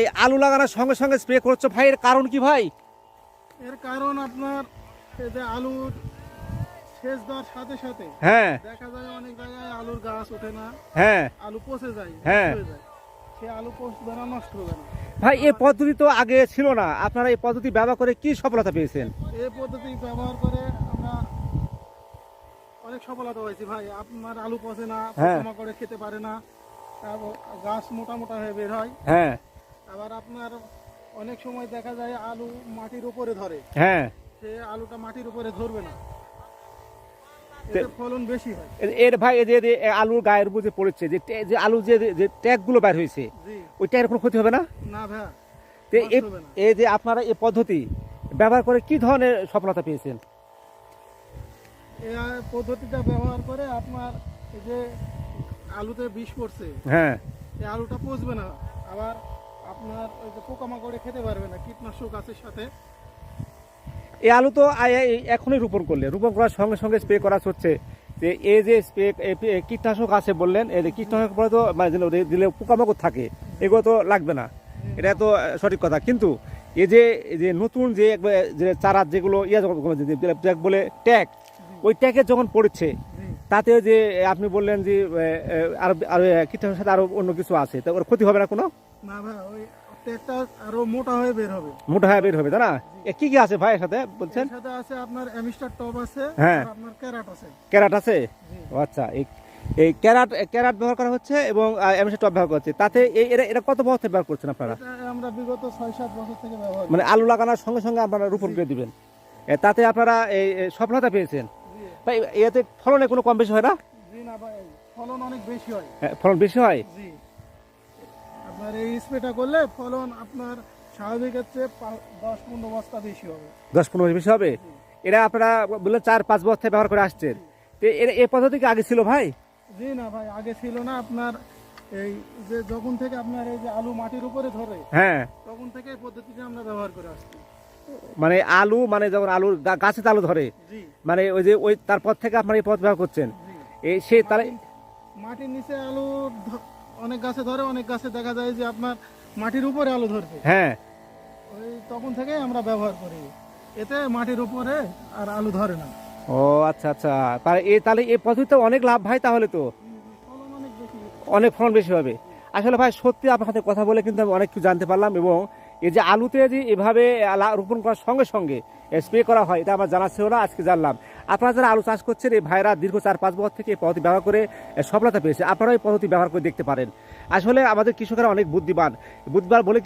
এই আলু লাগানোর সঙ্গে সঙ্গে স্প্রে করছো ভাই, এর কারণ কি ভাই? এর কারণ আপনার এই যে আলুর সেচ দেওয়ার সাথে সাথে হ্যাঁ দেখা যায় অনেক জায়গায় আলুর গাছ ওঠে না, হ্যাঁ আলু পচে যায়, হ্যাঁ। নষ্ট হয়ে যায়। সে আলু পচবে না, নষ্ট হবে না। ভাই এই পদ্ধতি তো আগে ছিল না, আপনারা এই পদ্ধতি ব্যবহার করে কি সফলতা পেয়েছেন? এই পদ্ধতি ব্যবহার করে আমরা অনেক সফলতা হয়েছি ভাই। আপনার আলু পচে না, হ্যাঁ। পোকামাকড়ে খেতে পারে না, তারপর গাছ মোটা মোটা হয়ে বের হয়। হ্যাঁ আবার আপনার অনেক সময় দেখা যায় আলু মাটির উপরে ধরে, হ্যাঁ। সে আলুটা মাটির উপরে ধরবে না, এতে ফলন বেশি হয়। এর ভাই এই যে আলুর গায়ের উপর যে পড়েছে, যে আলু যে ট্যাগ গুলো বের হয়েছে, জি ওই ট্যাগের কোনো ক্ষতি হবে না? না ভাই, তো নষ্ট হবে না। এই যে আপনারা এই পদ্ধতি ব্যবহার করে কি ধরনের সফলতা পেয়েছেন? এই পদ্ধতিটা ব্যবহার করে আপনার এই যে আলুতে বিষ পড়ছে, হ্যাঁ। এই আলুটা পচবে না, আবার আপনার ওই যে পোকামাকড়ে খেতে পারবে না, কীটনাশক আছে সাথে। এই আলু তো এখনই রোপণ করলে, রোপণ করার সঙ্গে সঙ্গে স্প্রে করা হচ্ছে, যে এই যে স্প্রে কীটনাশক আছে বললেন, এই যে কীটনাশক পরে তো মানে দিলে পোকামাকড় থাকে, এগুলো তো লাগবে না, এটা তো সঠিক কথা। কিন্তু এই যে নতুন যে চারা যেগুলো বলে ট্যাগ, ওই ট্যাগে যখন পড়ছে, জি তাতে যে আপনি বললেন যে আর আর কীটনাশকের সাথে আরো অন্য কিছু আছে, তা ওর ক্ষতি হবে না কোনো? না ভাই, ওই ট্যাগটা আরো মোটা হয়ে বের হবে। মোটা হয়ে বের হবে, তাই না? কি কি আছে ভাই এর সাথে বলছেন? এর সাথে আছে আপনার অ্যামিস্টার টপ আছে, হ্যাঁ। আর আপনার ক্যারাট আছে। ক্যারাট আছে? জি ও আচ্ছা, এই ক্যারাট ব্যবহার করা হচ্ছে এবং এমএসএ টপ ব্যবহার করছে। তাতে এরা কত বছর থেকে ব্যবহার করছেন আপনারা? এটা আমরা বিগত 6-7 বছর থেকে ব্যবহার করি। মানে আলু লাগানোর সঙ্গে সঙ্গে আপনারা রোপণ করে দিবেন, তাতে আপনারা এই সফলতা পেয়েছেন জি ভাই? এতে ফলনে কোনো কম বেশি হয় না? জি না ভাই, ফলন অনেক বেশি হয়। ফলন বেশি হয়? জি, আপনার এই স্প্রেটা করলে ফলন আপনার স্বাভাবিকের চেয়ে 10-15 বস্তা বেশি হবে। 10-15 বেশি হবে? এরা আপনারা বললেন 4-5 বছর থেকে ব্যবহার করে আসছেন, তো এই পদ্ধতি কি আগে ছিল ভাই? জি না ভাই, আগে ছিল না। আপনার এই যে যখন থেকে আপনার এই যে আলু মাটির উপরে ধরে, হ্যাঁ। তখন থেকে এই পদ্ধতিটা আমরা ব্যবহার করে আসছি। মানে আলু, মানে যখন আলুর গাছে আলু ধরে, জি মানে ওই তারপর থেকে আপনারা এই পথ ব্যবহার করছেন, জি, এই সে তাহলে মাটির নিচে আলু অনেক গাছে ধরে, অনেক গাছে দেখা যায় যে আপনার মাটির উপরে আলু ধরছে। হ্যাঁ। ওই তখন থেকেই আমরা ব্যবহার করি, এতে মাটির উপরে আর আলু ধরে না। ও আচ্ছা আচ্ছা, তাহলে এই পদ্ধতিতে অনেক লাভ ভাই, তাহলে তো ফলন অনেক বেশি। অনেক ফলন বেশি হবে। আসলে ভাই সত্যি আপনার সাথে কথা বলে কিন্তু আমি অনেক কিছু জানতে পারলাম, এবং এই যে আলুতে যে এভাবে রোপণ করার সঙ্গে সঙ্গে স্প্রে করা হয়, এটা আমার জানা ছিল না, আজকে জানলাম। আপনারা যারা আলু চাষ করছেন, এই ভাইরা দীর্ঘ 4-5 বছর থেকে এই পদ্ধতি ব্যবহার করে সফলতা পেয়েছে, আপনারা এই পদ্ধতি ব্যবহার করে দেখতে পারেন। আসলে আমাদের কৃষকেরা অনেক বুদ্ধিমান বলে